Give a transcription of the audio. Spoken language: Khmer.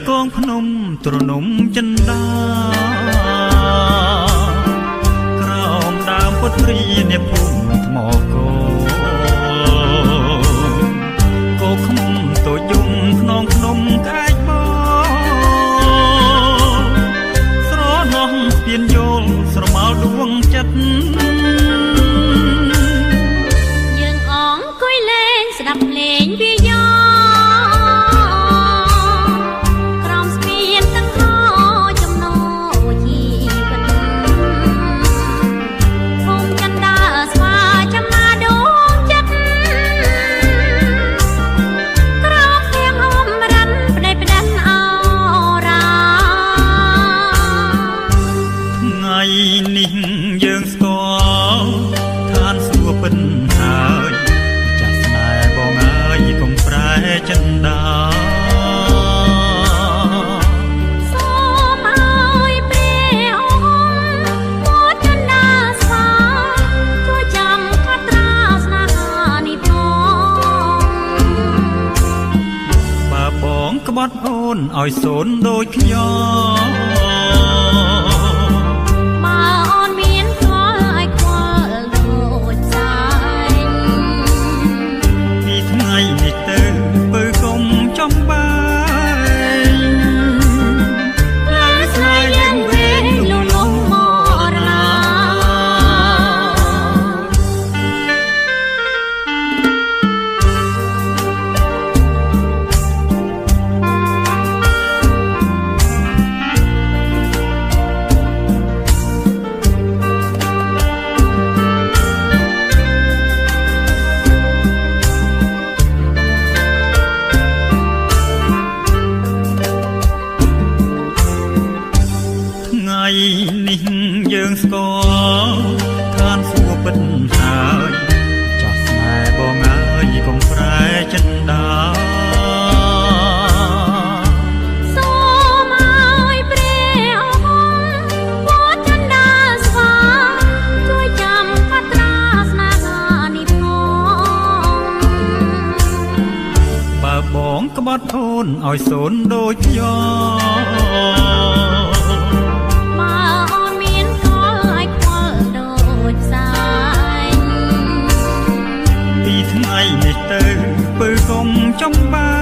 កងភ្នំទ្រនំចិនដាក្រោមដើមពុទ្រីអ្នកភូមិថ្មគោខ្មុំតូចយំខ្នងភ្នំក្អែកបងស្រណោះពៀនយល់ស្រមោលដួងចិត្តយើងអង្គុយលេងស្ដាប់លេងវាយ៉នេះយើងស្គាល់ឋានសួគ៌ពិនហើយចាស់ស្នេហ៍បងអើយកុំប្រែចិនដាសូមអើយព្រះអង្គមកចិនដាស្វាជួយចាំកត្រាស្នេហានេះផងបើបងក្បត់អូនឲ្យសូនដូចខ្ញុំនេះយើងស្គាល់ឋានសួគ៌ពិនហើយចាស់ស្នេហ៍បងអើយកុំប្រែចិនដាសូមអើយព្រះអង្គមកចិនដាស្វាជួយចាំកត្រាស្នេហានេះផងបើបងក្បត់អូនឲ្យសូនដូចខ្ញុំថ្ងៃនេះទៅពើកុំចំបា